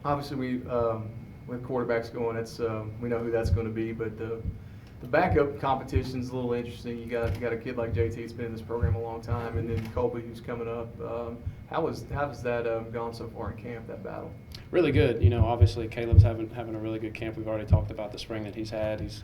Obviously, with quarterbacks going, that's we know who that's going to be. But the backup competition is a little interesting. You got a kid like JT that's been in this program a long time, and then Colby who's coming up. How has that gone so far in camp? That battle? Really good. Obviously Caleb's having a really good camp. We've already talked about the spring that he's had. He's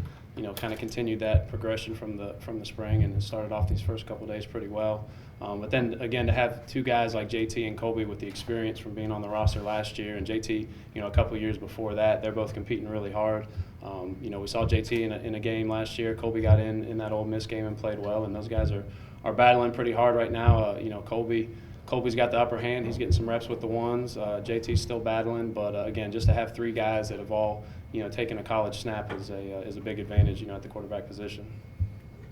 kind of continued that progression from the spring and has started off these first couple of days pretty well. But then again, to have two guys like JT and Colby with the experience from being on the roster last year, and JT, a couple of years before that, they're both competing really hard. We saw JT in a game last year. Colby got in that Ole Miss game and played well, and those guys are battling pretty hard right now. Colby's got the upper hand. He's getting some reps with the ones. JT's still battling, but again, just to have three guys that have all taken a college snap is a big advantage at the quarterback position.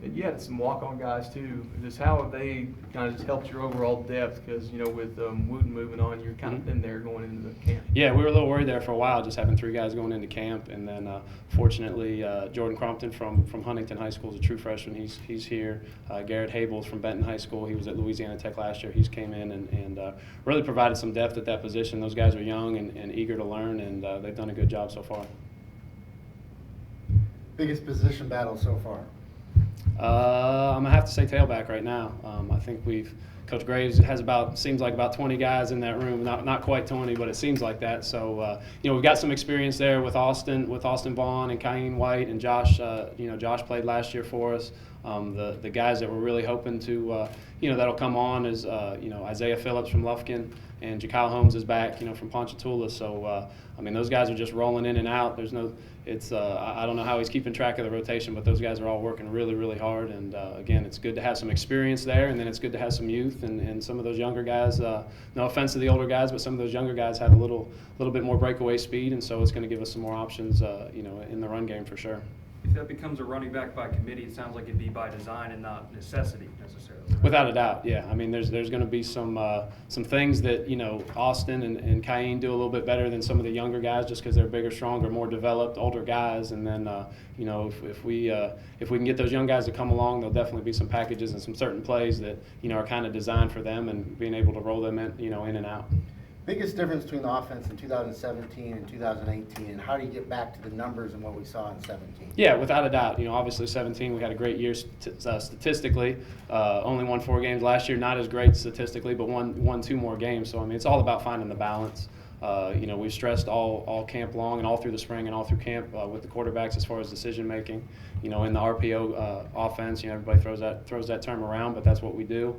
And you had some walk-on guys too. Just how have they kind of just helped your overall depth? Because with Wooten moving on, you're kind of in there going into the camp. Yeah, we were a little worried there for a while, just having three guys going into camp, and then fortunately Jordan Crompton from Huntington High School is a true freshman. He's here. Garrett Habels from Benton High School. He was at Louisiana Tech last year. He's came in and really provided some depth at that position. Those guys are young and eager to learn, and they've done a good job so far. Biggest position battle so far? I'm gonna have to say tailback right now. I think Coach Graves seems like about 20 guys in that room. Not quite 20, but it seems like that. So we've got some experience there with Austin Vaughn and Kyene White and Josh. Josh played last year for us. The guys that we're really hoping to that'll come on is Isaiah Phillips from Lufkin, and Jakyle Holmes is back from Ponchatoula. So those guys are just rolling in and out. I don't know how he's keeping track of the rotation, but those guys are all working really, really hard. And again, it's good to have some experience there, and then it's good to have some youth and some of those younger guys. No offense to the older guys, but some of those younger guys have a little bit more breakaway speed, and so it's going to give us some more options, in the run game for sure. If that becomes a running back by committee, it sounds like it'd be by design and not necessity necessarily. Right? Without a doubt, yeah. There's going to be some things that Austin and Kyene do a little bit better than some of the younger guys, just because they're bigger, stronger, more developed, older guys. And then if we can get those young guys to come along, there'll definitely be some packages and some certain plays that are kind of designed for them, and being able to roll them in and out. Biggest difference between the offense in 2017 and 2018, and how do you get back to the numbers and what we saw in 17? Yeah, without a doubt. Obviously 17 we had a great year statistically. Only won 4 games last year, not as great statistically, but won 2 more games. So it's all about finding the balance. We've stressed all camp long and all through the spring and all through camp with the quarterbacks as far as decision making. In the RPO offense, everybody throws that term around, but that's what we do.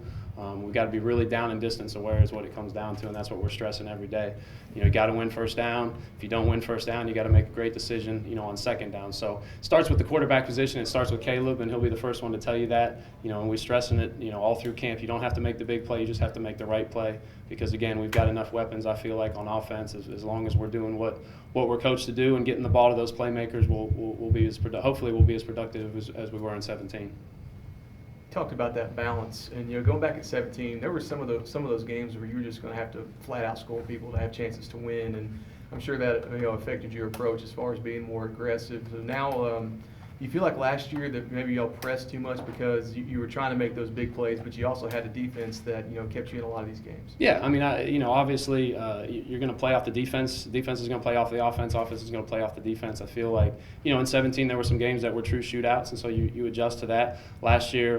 We've got to be really down and distance aware is what it comes down to, and that's what we're stressing every day. You got to win first down. If you don't win first down, you got to make a great decision, on second down. So it starts with the quarterback position. It starts with Caleb, and he'll be the first one to tell you that. And we're stressing it, all through camp. You don't have to make the big play. You just have to make the right play, because again, we've got enough weapons. I feel like on offense, as long as we're doing what we're coached to do and getting the ball to those playmakers, we'll be hopefully we'll be as productive as we were in 17. Talked about that balance, and going back at 17, there were some of those games where you were just going to have to flat out score people to have chances to win, and I'm sure that affected your approach as far as being more aggressive. So now, you feel like last year that maybe y'all pressed too much because you were trying to make those big plays, but you also had a defense that kept you in a lot of these games. Yeah, obviously you're going to play off the defense. Defense is going to play off the offense. Offense is going to play off the defense. I feel like in 17 there were some games that were true shootouts, and so you adjust to that. Last year,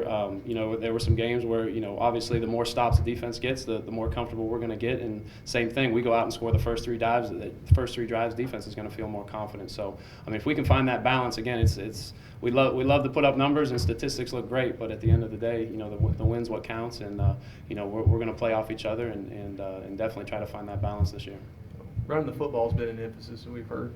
there were some games where obviously the more stops the defense gets, the more comfortable we're going to get. And same thing, we go out and score the first 3 drives. The first 3 drives, defense is going to feel more confident. So if we can find that balance, again, it's we love to put up numbers, and statistics look great, but at the end of the day, the win's what counts, and we're going to play off each other and definitely try to find that balance this year. Running the football has been an emphasis, and we've heard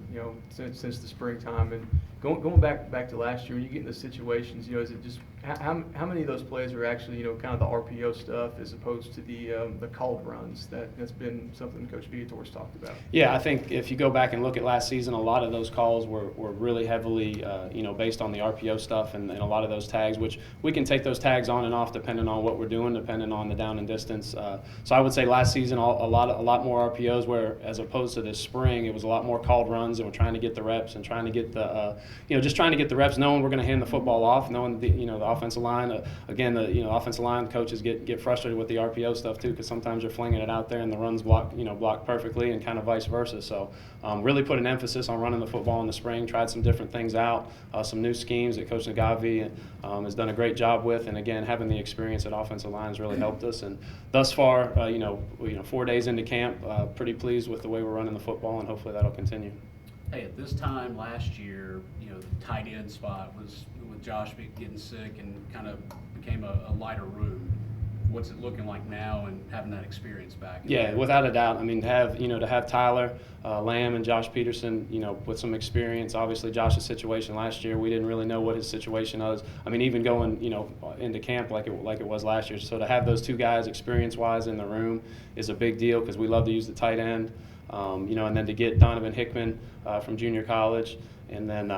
since the springtime. And going back to last year, when you get into situations, is it just how many of those plays are actually kind of the RPO stuff as opposed to the called runs? That's been something Coach Viator's talked about. Yeah, I think if you go back and look at last season, a lot of those calls were really heavily based on the RPO stuff and a lot of those tags, which we can take those tags on and off depending on what we're doing, depending on the down and distance. So I would say last season a lot more RPOs, where as opposed to this spring, it was a lot more called runs, and we're trying to get the reps and trying to get the just trying to get the reps, knowing we're going to hand the football off, knowing the offensive line. Again, the offensive line coaches get frustrated with the RPO stuff too, because sometimes you're flinging it out there and the run's blocked perfectly, and kind of vice versa. So really put an emphasis on running the football in the spring. Tried some different things out, some new schemes that Coach Nagavi has done a great job with. And again, having the experience at offensive line has really helped us. And thus far, 4 days into camp, pretty pleased with the way we're running the football, and hopefully that'll continue. Hey, at this time last year, the tight end spot was with Josh getting sick and kind of became a lighter room. What's it looking like now and having that experience back? Yeah, without a doubt. I mean, to have Tyler Lamb and Josh Peterson, with some experience. Obviously, Josh's situation last year, we didn't really know what his situation was. I mean, even going, into camp like it was last year. So to have those two guys, experience-wise, in the room is a big deal, because we love to use the tight end. And then to get Donovan Hickman from junior college, and then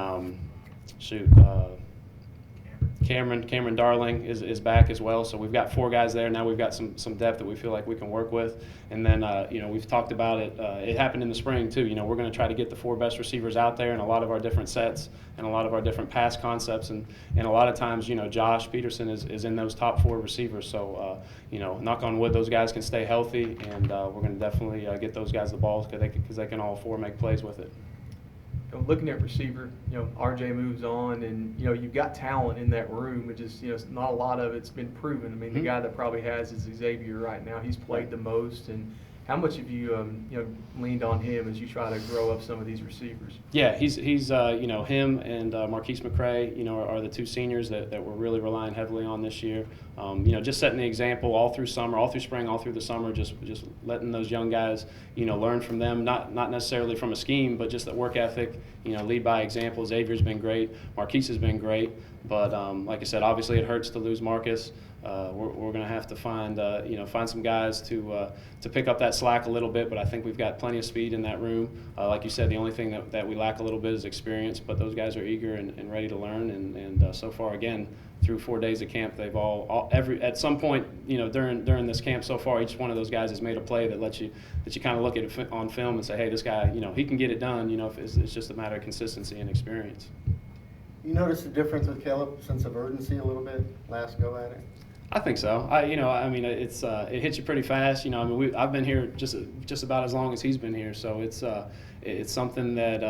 Cameron Darling is back as well. So we've got 4 guys there. Now we've got some depth that we feel like we can work with. And then, we've talked about it. It happened in the spring, too. We're going to try to get the 4 best receivers out there in a lot of our different sets and a lot of our different pass concepts. And a lot of times, Josh Peterson is in those top 4 receivers. So, knock on wood, those guys can stay healthy. And we're going to definitely get those guys the balls, because they can all 4 make plays with it. Looking at receiver, RJ moves on, and you've got talent in that room. It just not a lot of it's been proven. I mean, the guy that probably has is Xavier right now. He's played the most, and how much have you leaned on him as you try to grow up some of these receivers? Yeah, he's him and Marquise McCray, are the 2 seniors that we're really relying heavily on this year. Just setting the example all through summer, all through spring, all through the summer, just letting those young guys, learn from them, not necessarily from a scheme, but just the work ethic, lead by example. Xavier's been great. Marquise has been great. But like I said, obviously it hurts to lose Marcus. We're going to have to find some guys to pick up that slack a little bit, but I think we've got plenty of speed in that room. Like you said, the only thing that we lack a little bit is experience, but those guys are eager and ready to learn. And so far, again, through 4 days of camp, they've at some point, during this camp so far, each one of those guys has made a play that lets you kind of look at it on film and say, hey, this guy, he can get it done. If it's just a matter of consistency and experience. You notice the difference with Caleb, sense of urgency a little bit last go at it? I think so. It's it hits you pretty fast. I've been here just about as long as he's been here, so it's something that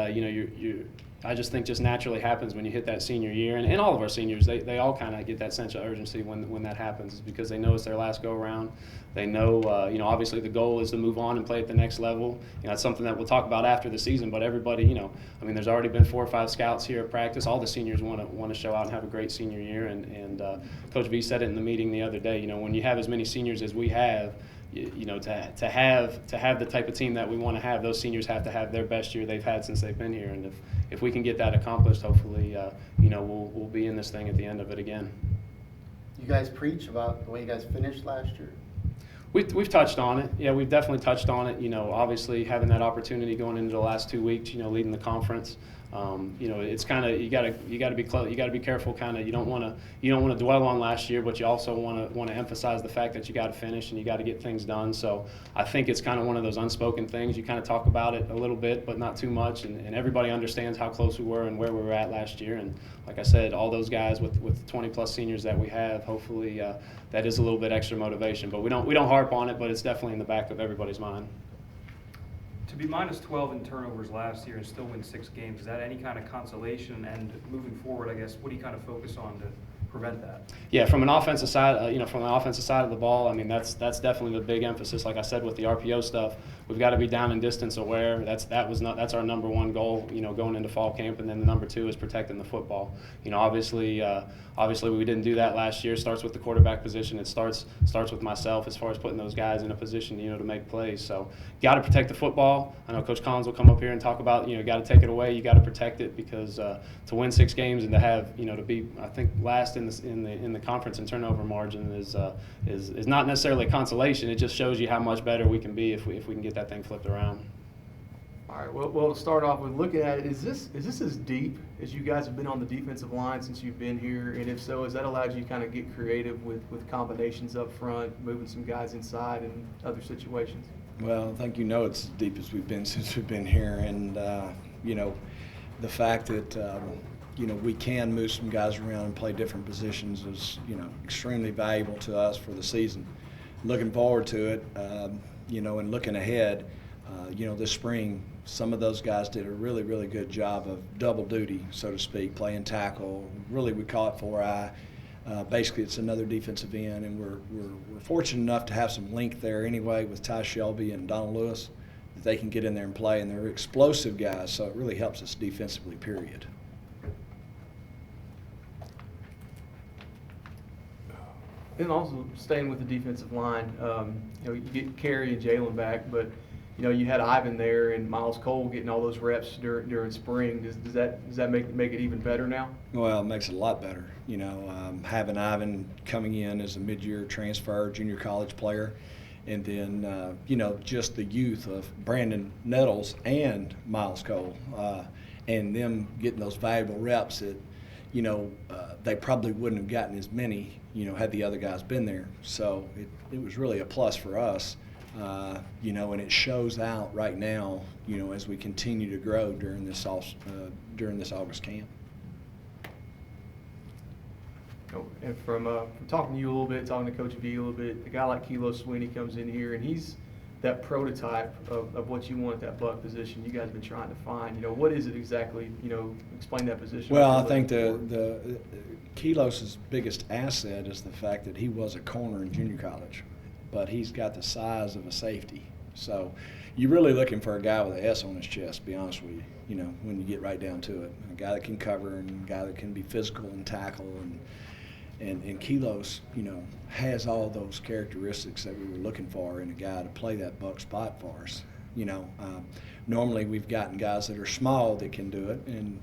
I just think just naturally happens when you hit that senior year, and all of our seniors, they all kind of get that sense of urgency when that happens, is because they know it's their last go around. They know, obviously the goal is to move on and play at the next level. It's something that we'll talk about after the season, but everybody, there's already been 4 or 5 scouts here at practice. All the seniors want to show out and have a great senior year, and Coach V said it in the meeting the other day. When you have as many seniors as we have, to have the type of team that we want to have, those seniors have to have their best year they've had since they've been here. And if we can get that accomplished, hopefully, we'll be in this thing at the end of it again. You guys preach about the way you guys finished last year? We've touched on it. Yeah, we've definitely touched on it. Obviously having that opportunity going into the last 2 weeks, leading the conference. It's kind of you got to be close. You got to be careful. Kind of you don't want to dwell on last year, but you also want to emphasize the fact that you got to finish and you got to get things done. So I think it's kind of one of those unspoken things. You kind of talk about it a little bit, but not too much, and everybody understands how close we were and where we were at last year. And like I said, all those guys with 20 plus seniors that we have, hopefully that is a little bit extra motivation. But we don't harp on it, but it's definitely in the back of everybody's mind. To be minus 12 in turnovers last year and still win 6 games, is that any kind of consolation? And moving forward, I guess, what do you kind of focus on to prevent that? Yeah, from an offensive side, from the offensive side of the ball, that's definitely the big emphasis. Like I said, with the RPO stuff, we've got to be down and distance aware. That's our number 1 goal, going into fall camp, and then the number 2 is protecting the football. Obviously we didn't do that last year. It starts with the quarterback position. It starts with myself as far as putting those guys in a position, to make plays. So got to protect the football. I know Coach Collins will come up here and talk about, got to take it away. You got to protect it, because to win 6 games and to have, to be, I think, last in the conference in turnover margin is not necessarily a consolation. It just shows you how much better we can be if we can get that thing flipped around. All right. Well, to start off with, looking at it, is this as deep as you guys have been on the defensive line since you've been here? And if so, has that allowed you to kind of get creative with combinations up front, moving some guys inside and other situations? Well, I think it's as deep as we've been since we've been here, and the fact that we can move some guys around and play different positions is, extremely valuable to us for the season. Looking forward to it, and looking ahead, this spring, some of those guys did a really, really good job of double duty, so to speak, playing tackle. Really, we call it 4-eye. Basically, it's another defensive end, and we're fortunate enough to have some length there anyway with Ty Shelby and Donald Lewis that they can get in there and play, and they're explosive guys, so it really helps us defensively, period. And also staying with the defensive line, you get Kerry and Jalen back, but you had Ivan there and Miles Cole getting all those reps during spring. Does that make it even better now? Well, it makes it a lot better. Having Ivan coming in as a mid-year transfer, junior college player, and then just the youth of Brandon Nettles and Miles Cole, and them getting those valuable reps that they probably wouldn't have gotten as many, had the other guys been there. So it was really a plus for us, and it shows out right now, as we continue to grow during this August camp. And from talking to you a little bit, talking to Coach V a little bit, a guy like Kilo Sweeney comes in here, and he's that prototype of what you want at that buck position you guys have been trying to find. What is it exactly? Explain that position. Well, I think the Kilos's biggest asset is the fact that he was a corner in junior college, but he's got the size of a safety. So you're really looking for a guy with an S on his chest, to be honest with you, when you get right down to it. A guy that can cover and a guy that can be physical and tackle. And Kilos, has all those characteristics that we were looking for in a guy to play that buck spot for us. Normally we've gotten guys that are small that can do it, and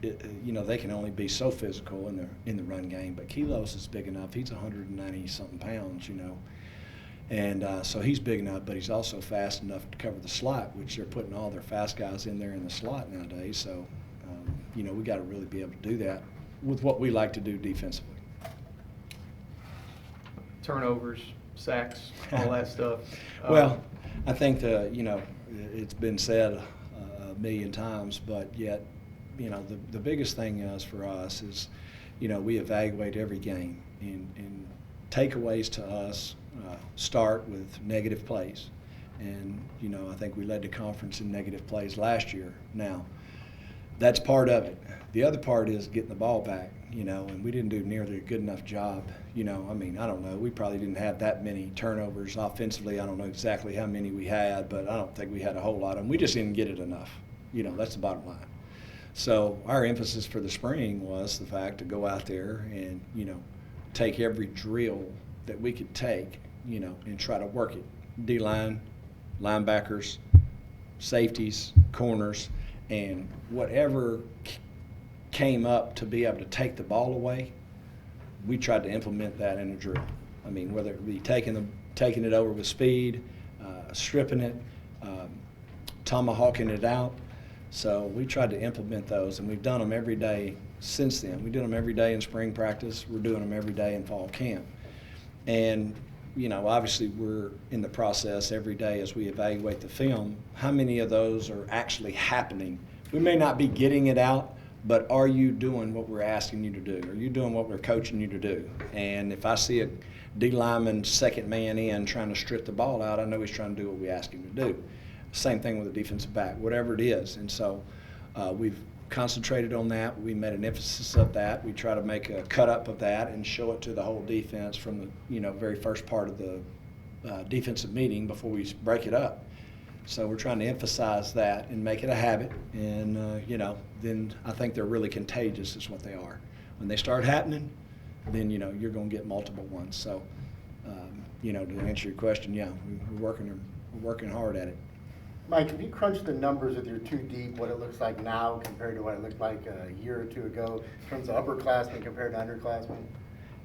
they can only be so physical in the run game. But Kilos is big enough. He's 190-something pounds, and so he's big enough, but he's also fast enough to cover the slot, which they're putting all their fast guys in there in the slot nowadays. So, we got to really be able to do that with what we like to do defensively. Turnovers, sacks, all that stuff. Well, I think it's been said a million times, but yet, the biggest thing is for us is, we evaluate every game, and takeaways to us start with negative plays. And, I think we led the conference in negative plays last year. Now, that's part of it. The other part is getting the ball back, and we didn't do nearly a good enough job. I don't know. We probably didn't have that many turnovers offensively. I don't know exactly how many we had, but I don't think we had a whole lot of them. We just didn't get it enough. That's the bottom line. So our emphasis for the spring was the fact to go out there and, take every drill that we could take, and try to work it. D-line, linebackers, safeties, corners, and whatever came up to be able to take the ball away, we tried to implement that in a drill. Whether it be taking it over with speed, stripping it, tomahawking it out. So we tried to implement those, and we've done them every day since then. We did them every day in spring practice. We're doing them every day in fall camp. And, obviously we're in the process every day as we evaluate the film, how many of those are actually happening. We may not be getting it out, but are you doing what we're asking you to do? Are you doing what we're coaching you to do? And if I see a D lineman second man in trying to strip the ball out, I know he's trying to do what we ask him to do. Same thing with the defensive back, whatever it is. And so we've concentrated on that. We made an emphasis of that. We try to make a cut up of that and show it to the whole defense from the very first part of the defensive meeting before we break it up. So we're trying to emphasize that and make it a habit. And then I think they're really contagious is what they are. When they start happening, then you're going to get multiple ones. So to answer your question, yeah, we're working hard at it. Mike, if you crunch the numbers with your two deep, what it looks like now compared to what it looked like a year or two ago in terms of upperclassmen compared to underclassmen?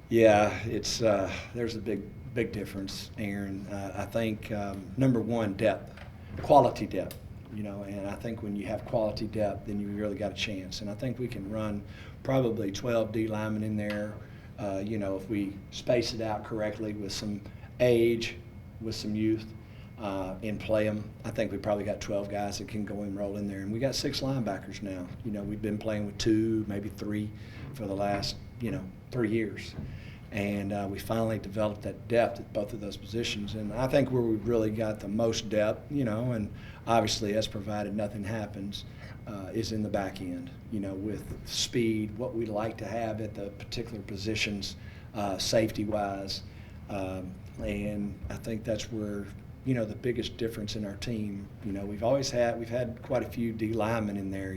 Yeah, it's there's a big difference, Aaron. I think number one, depth, quality depth. And I think when you have quality depth, then you really got a chance. And I think we can run probably 12 D linemen in there. If we space it out correctly with some age, with some youth. and play them. I think we probably got 12 guys that can go and roll in there. And we got 6 linebackers now. You know, we've been playing with 2, maybe 3 for the last, 3 years. And we finally developed that depth at both of those positions. And I think where we've really got the most depth, and obviously as provided nothing happens, is in the back end, with speed, what we like to have at the particular positions, safety-wise. And I think that's where, the biggest difference in our team. We've had quite a few D linemen in there,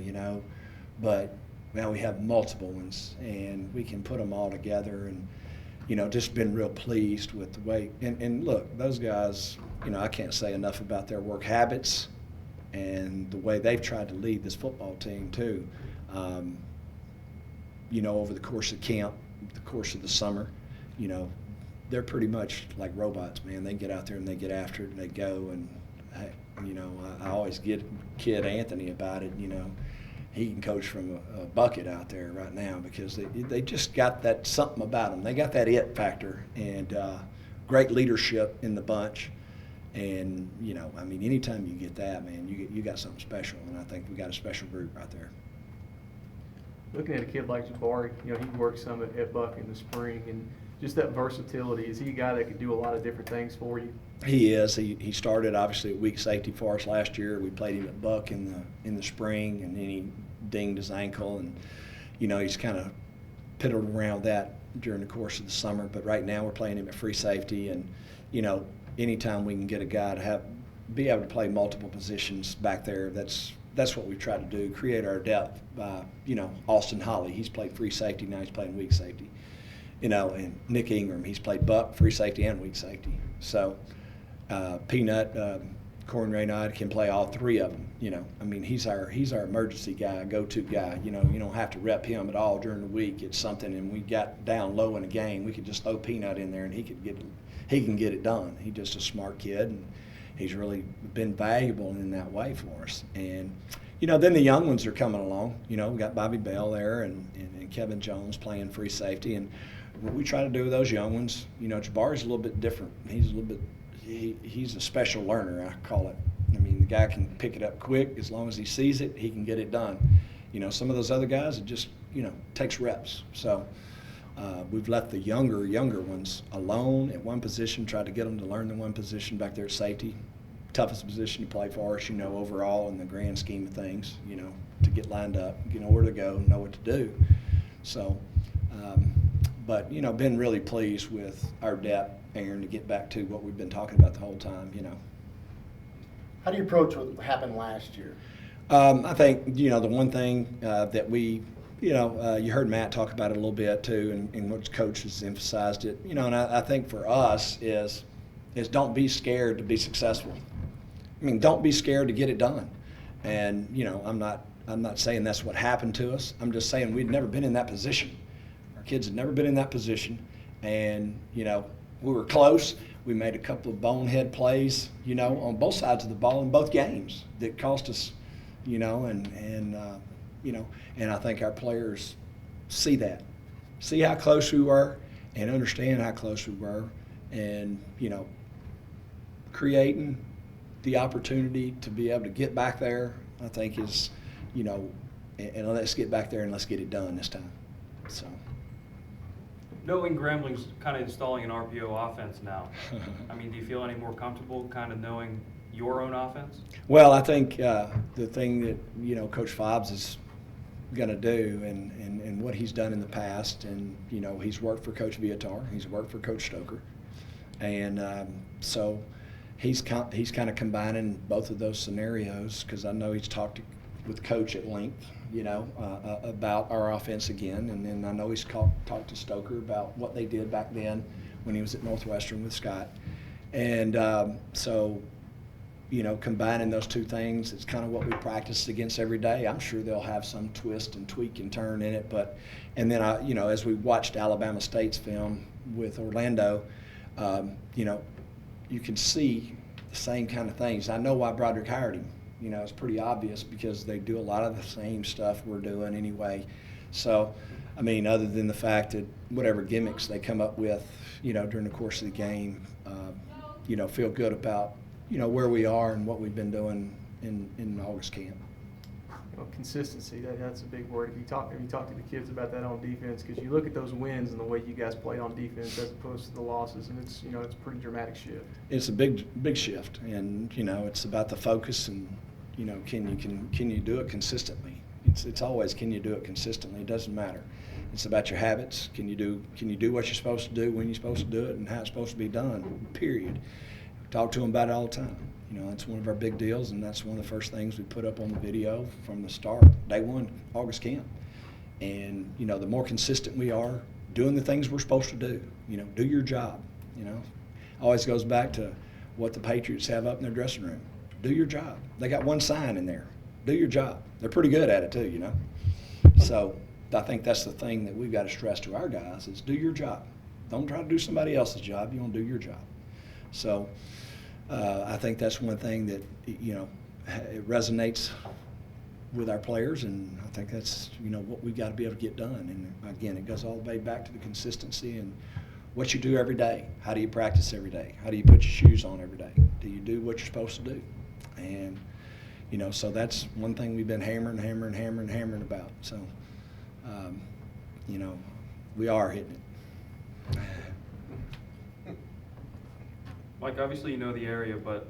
but now we have multiple ones, and we can put them all together. And just been real pleased with the way. And look, those guys, I can't say enough about their work habits and the way they've tried to lead this football team too. Over the course of camp, the course of the summer, they're pretty much like robots, man. They get out there and they get after it and they go. And I always kid Anthony about it. He can coach from a bucket out there right now because they just got that something about them. They got that it factor and great leadership in the bunch. And, anytime you get that, man, you got something special. And I think we got a special group right there. Looking at a kid like Jabari, he worked some at Buck in the spring, and just that versatility. Is he a guy that could do a lot of different things for you? He is. He started obviously at weak safety for us last year. We played him at Buck in the spring, and then he dinged his ankle, and he's kind of piddled around that during the course of the summer. But right now we're playing him at free safety, and anytime we can get a guy to be able to play multiple positions back there, that's what we try to do. Create our depth by Austin Holly. He's played free safety, now he's playing weak safety. And Nick Ingram, he's played Buck, free safety, and weak safety. So Peanut, Corn Raynard can play all 3 of them. He's our emergency guy, go-to guy. You don't have to rep him at all during the week. It's something, and we got down low in a game, we could just throw Peanut in there, and he can get it done. He's just a smart kid, and he's really been valuable in that way for us. And then the young ones are coming along. We got Bobby Bell there and Kevin Jones playing free safety, and what we try to do with those young ones, Jabari's a little bit different. He's a special learner, I call it. The guy can pick it up quick. As long as he sees it, he can get it done. Some of those other guys, it just, takes reps. So we've left the younger ones alone at one position, tried to get them to learn the one position back there at safety. Toughest position to play for us, overall in the grand scheme of things, to get lined up, know where to go, know what to do. So, but, been really pleased with our depth, Aaron, to get back to what we've been talking about the whole time, How do you approach what happened last year? I think, the one thing that we, you heard Matt talk about it a little bit too, and what Coach has emphasized it, and I think for us is don't be scared to be successful. Don't be scared to get it done. And, I'm not saying that's what happened to us. I'm just saying we'd never been in that position. Our kids had never been in that position. And, we were close. We made a couple of bonehead plays, on both sides of the ball in both games that cost us, and I think our players see that, see how close we were and understand how close we were, and, creating the opportunity to be able to get back there, I think is, and let's get back there and let's get it done this time. So. Knowing Grambling's kind of installing an RPO offense now, do you feel any more comfortable kind of knowing your own offense? Well, I think the thing that, Coach Fobbs is going to do and what he's done in the past, and, he's worked for Coach Viator, he's worked for Coach Stoker, and so he's kind of combining both of those scenarios, because I know he's talked with Coach at length, about our offense again, and then I know he's talked to Stoker about what they did back then when he was at Northwestern with Scott, and so combining those two things, it's kind of what we practice against every day. I'm sure they'll have some twist and tweak and turn in it, and then as we watched Alabama State's film with Orlando, you can see the same kind of things. I know why Broderick hired him. It's pretty obvious because they do a lot of the same stuff we're doing anyway. So, other than the fact that whatever gimmicks they come up with, during the course of the game, feel good about where we are and what we've been doing in August camp. Consistency, that's a big word. If you talk to the kids about that on defense, because you look at those wins and the way you guys played on defense as opposed to the losses, and it's it's a pretty dramatic shift. It's a big shift, and it's about the focus, and can you do it consistently? It's always, can you do it consistently? It doesn't matter. It's about your habits. Can you do what you're supposed to do when you're supposed to do it and how it's supposed to be done, period. Talk to them about it all the time. That's one of our big deals, and that's one of the first things we put up on the video from the start, day one, August camp. And, the more consistent we are doing the things we're supposed to do, do your job, Always goes back to what the Patriots have up in their dressing room. Do your job. They got one sign in there. Do your job. They're pretty good at it too, So I think that's the thing that we've got to stress to our guys is do your job. Don't try to do somebody else's job. You want to do your job. So I think that's one thing that, it resonates with our players, and I think that's, what we've got to be able to get done. And again, it goes all the way back to the consistency and what you do every day. How do you practice every day? How do you put your shoes on every day? Do you do what you're supposed to do? And, so that's one thing we've been hammering about. So, we are hitting it. Mike, obviously you know the area, but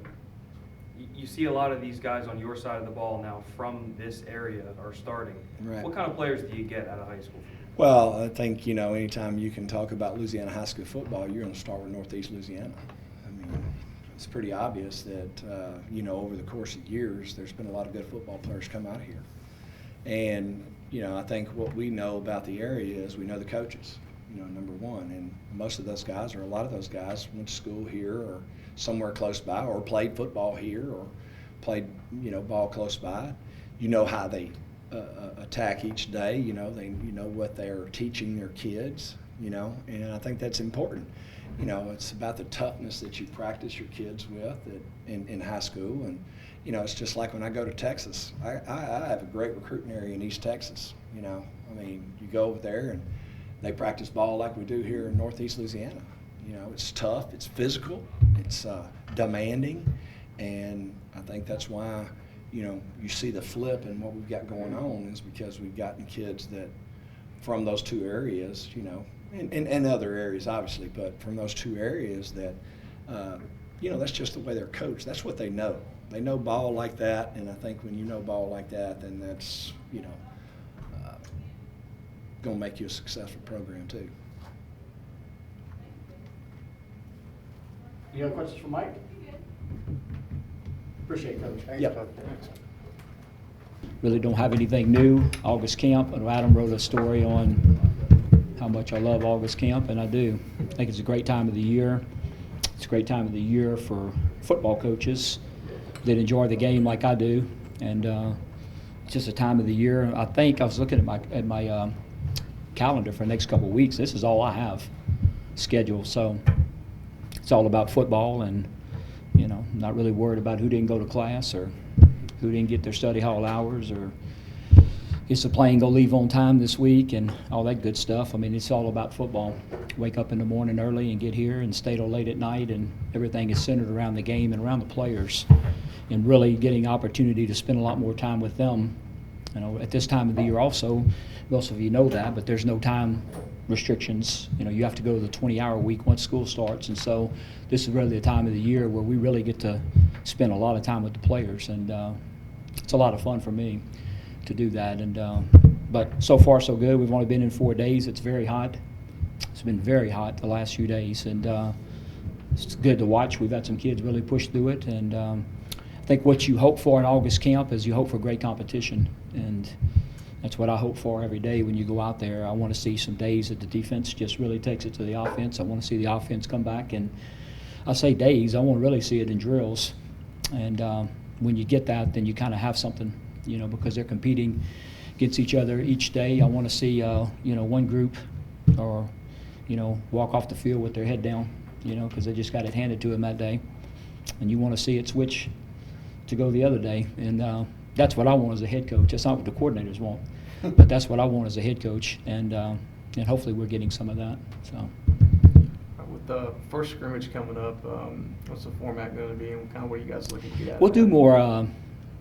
you see a lot of these guys on your side of the ball now from this area are starting. Right. What kind of players do you get out of high school? Well, I think, anytime you can talk about Louisiana high school football, you're going to start with Northeast Louisiana. I mean, it's pretty obvious that, over the course of years, there's been a lot of good football players come out of here. And, I think what we know about the area is we know the coaches, number one. And most of those guys, or a lot of those guys, went to school here or somewhere close by, or played football here, or played, ball close by. You know how they attack each day. They what they're teaching their kids. And I think that's important. It's about the toughness that you practice your kids with in high school. And it's just like when I go to Texas. I have a great recruiting area in East Texas. You go over there and they practice ball like we do here in Northeast Louisiana. It's tough, it's physical, it's demanding, and I think that's why, you see the flip in what we've got going on is because we've gotten kids that from those two areas, and other areas obviously, but from those two areas that, that's just the way they're coached. That's what they know. They know ball like that, and I think when you know ball like that, then that's, going to make you a successful program too. Any other questions for Mike? Appreciate it, Coach. Thanks, Yep. Coach. Really don't have anything new. August camp, and Adam wrote a story on how much I love August camp, and I do. I think it's a great time of the year. It's a great time of the year for football coaches that enjoy the game like I do, and it's just a time of the year. I think I was looking at my calendar for the next couple of weeks. This is all I have scheduled, so it's all about football, and not really worried about who didn't go to class or who didn't get their study hall hours or is the plane going to leave on time this week and all that good stuff. It's all about football. Wake up in the morning early and get here and stay till late at night, and everything is centered around the game and around the players, and really getting opportunity to spend a lot more time with them. At this time of the year also, most of you know that, but there's no time restrictions. You have to go to the 20-hour week once school starts, and so this is really the time of the year where we really get to spend a lot of time with the players, and it's a lot of fun for me to do that. And but so far so good. We've only been in 4 days. It's very hot. It's been very hot the last few days, and it's good to watch. We've had some kids really push through it, and I think what you hope for in August camp is you hope for great competition, and that's what I hope for every day when you go out there. I want to see some days that the defense just really takes it to the offense. I want to see the offense come back, and I say days, I want to really see it in drills. And when you get that, then you kind of have something, because they're competing against each other each day. I want to see, one group or, walk off the field with their head down, because they just got it handed to them that day. And you want to see it switch to go the other day. And that's what I want as a head coach. That's not what the coordinators want, but that's what I want as a head coach. And hopefully we're getting some of that. So. the first scrimmage coming up, what's the format going to be, and kind of what are you guys looking to get out We'll of do that? more.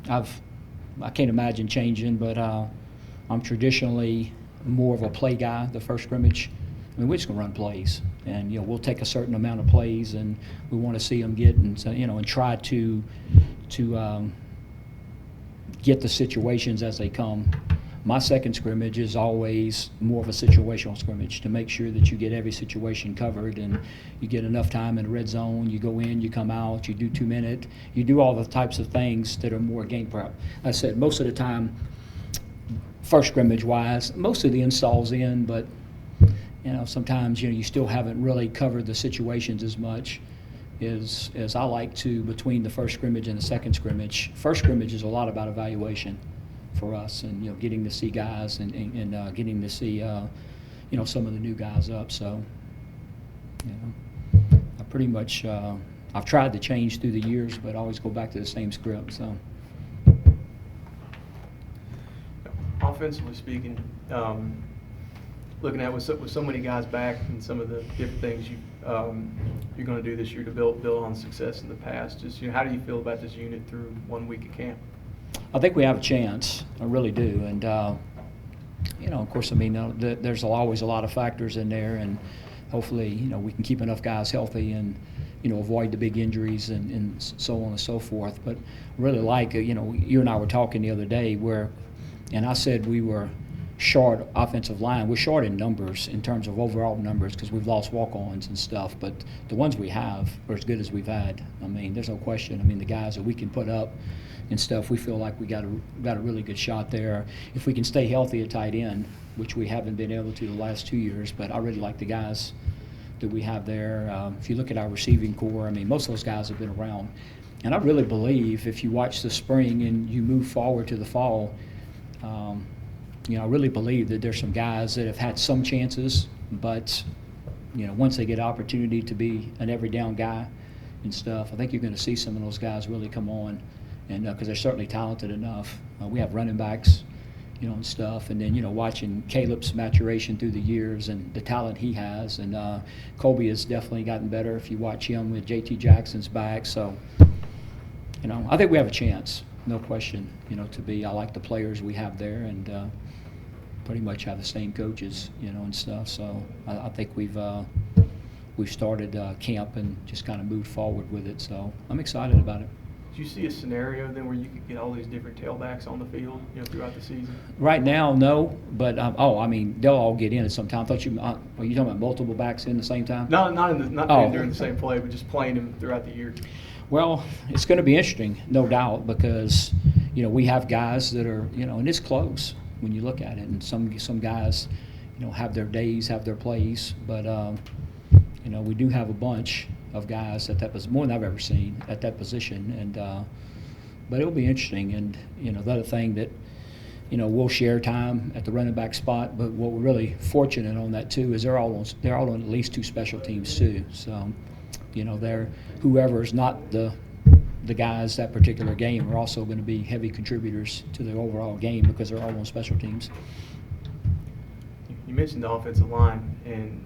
I can't imagine changing, but I'm traditionally more of a play guy. The first scrimmage, I mean, we're just gonna run plays, and we'll take a certain amount of plays, and we want to see them get, and so, and try to get the situations as they come. My second scrimmage is always more of a situational scrimmage to make sure that you get every situation covered and you get enough time in the red zone. You go in, you come out, you do 2-minute, you do all the types of things that are more game prep. I said most of the time, first scrimmage wise, most of the installs in, but sometimes you still haven't really covered the situations as much as I like to between the first scrimmage and the second scrimmage. First scrimmage is a lot about evaluation for us, and getting to see guys and getting to see some of the new guys up. So I pretty much I've tried to change through the years, but I always go back to the same script. So Offensively speaking, looking at with so many guys back and some of the different things you're going to do this year to build on success in the past, just how do you feel about this unit through 1 week of camp? I think we have a chance. I really do. And, of course, I mean, there's always a lot of factors in there, and hopefully, we can keep enough guys healthy and, avoid the big injuries and so on and so forth. But really you and I were talking the other day and I said we were short offensive line. We're short in numbers in terms of overall numbers because we've lost walk-ons and stuff, but the ones we have are as good as we've had. I mean, there's no question. I mean, the guys that we can put up and stuff, we feel like we got a really good shot there. If we can stay healthy at tight end, which we haven't been able to the last 2 years, but I really like the guys that we have there. If you look at our receiving core, I mean, most of those guys have been around. And I really believe if you watch the spring and you move forward to the fall, I really believe that there's some guys that have had some chances, but once they get opportunity to be an every down guy and stuff, I think you're going to see some of those guys really come on, and because they're certainly talented enough. We have running backs, and stuff, and then watching Caleb's maturation through the years and the talent he has, and Colby has definitely gotten better if you watch him with J.T. Jackson's back. So I think we have a chance, no question. I like the players we have there, and pretty much have the same coaches, and stuff. So I think we've started camp and just kind of moved forward with it. So I'm excited about it. Do you see a scenario then where you could get all these different tailbacks on the field, throughout the season? Right now, no, but I mean, they'll all get in at some time. I thought are you talking about multiple backs in the same time? Not Oh. during the same play, but just playing them throughout the year. Well, it's going to be interesting, no doubt, because we have guys that are and it's close when you look at it, and some guys have their days, have their plays, but we do have a bunch of guys at that position, more than I've ever seen at that position, and but it'll be interesting. And the other thing that we'll share time at the running back spot, but what we're really fortunate on that too is they're all on at least 2 special teams too. So they're whoever's not the guys that particular game are also going to be heavy contributors to the overall game because they're all on special teams. You mentioned the offensive line, and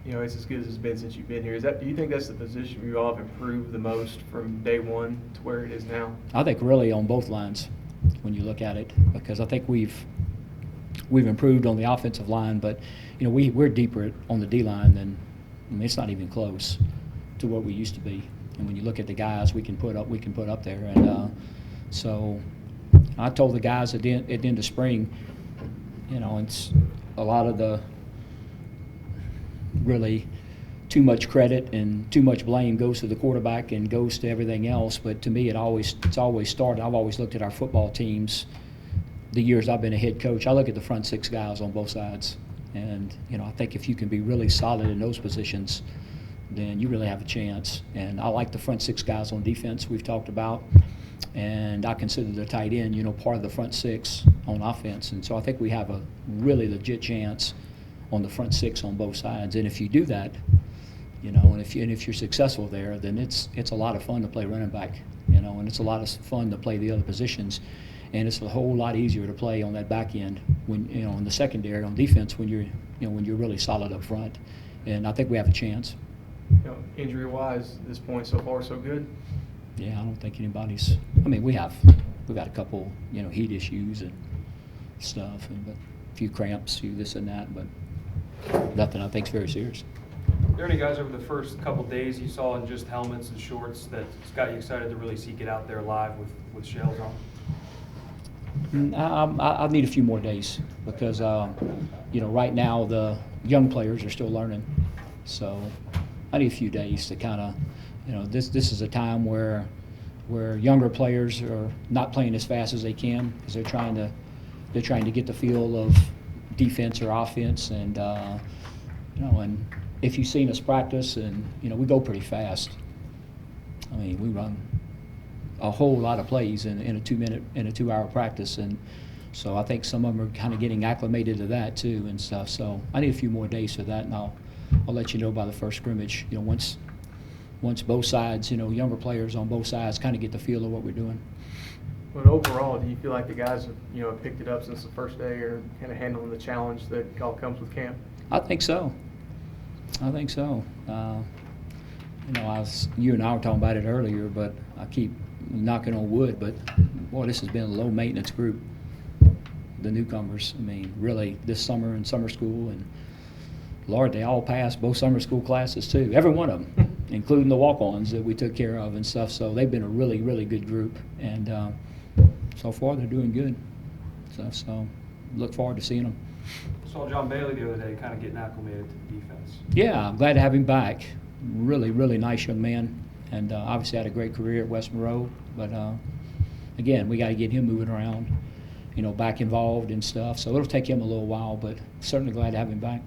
it's as good as it's been since you've been here. Do you think that's the position you all have improved the most from day one to where it is now? I think really on both lines when you look at it, because I think we've improved on the offensive line, but we're deeper on the D line than it's not even close to what we used to be. And when you look at the guys we can put up there, and so I told the guys at the end of spring, it's a lot of the really too much credit and too much blame goes to the quarterback and goes to everything else. But to me, it's always started. I've always looked at our football teams the years I've been a head coach. I look at the front 6 guys on both sides, and I think if you can be really solid in those positions, then you really have a chance. And I like the front 6 guys on defense we've talked about, and I consider the tight end, part of the front 6 on offense. And so I think we have a really legit chance on the front 6 on both sides. And if you do that, and if you're successful there, then it's a lot of fun to play running back, and it's a lot of fun to play the other positions, and it's a whole lot easier to play on that back end when in the secondary on defense when you're really solid up front. And I think we have a chance. injury-wise, at this point, so far, so good? Yeah, I don't think anybody's. I mean, we've got a couple, heat issues and stuff, but a few cramps, few this and that, but nothing I think's very serious. Are there any guys over the first couple days you saw in just helmets and shorts that got you excited to really see get out there live with shells on? I need a few more days because, right now the young players are still learning. So I need a few days to kind of, this is a time where younger players are not playing as fast as they can because they're trying to get the feel of defense or offense, and and if you've seen us practice, and we go pretty fast. I mean, we run a whole lot of plays in a 2-hour practice, and so I think some of them are kind of getting acclimated to that too and stuff. So I need a few more days for that, and I'll let you know by the first scrimmage. Once both sides, younger players on both sides kind of get the feel of what we're doing. But overall, do you feel like the guys have picked it up since the first day, or kind of handling the challenge that all comes with camp? I think so. You and I were talking about it earlier, but I keep knocking on wood, but boy, this has been a low maintenance group. The newcomers, I mean, really this summer in summer school, and Lord, they all passed both summer school classes too, every one of them, including the walk-ons that we took care of and stuff. So they've been a really, really good group, and so far they're doing good. So look forward to seeing them. Saw John Bailey the other day kind of getting acclimated to the defense. Yeah, I'm glad to have him back. Really, really nice young man, and obviously had a great career at West Monroe. But again, we got to get him moving around, back involved and stuff. So it'll take him a little while, but certainly glad to have him back.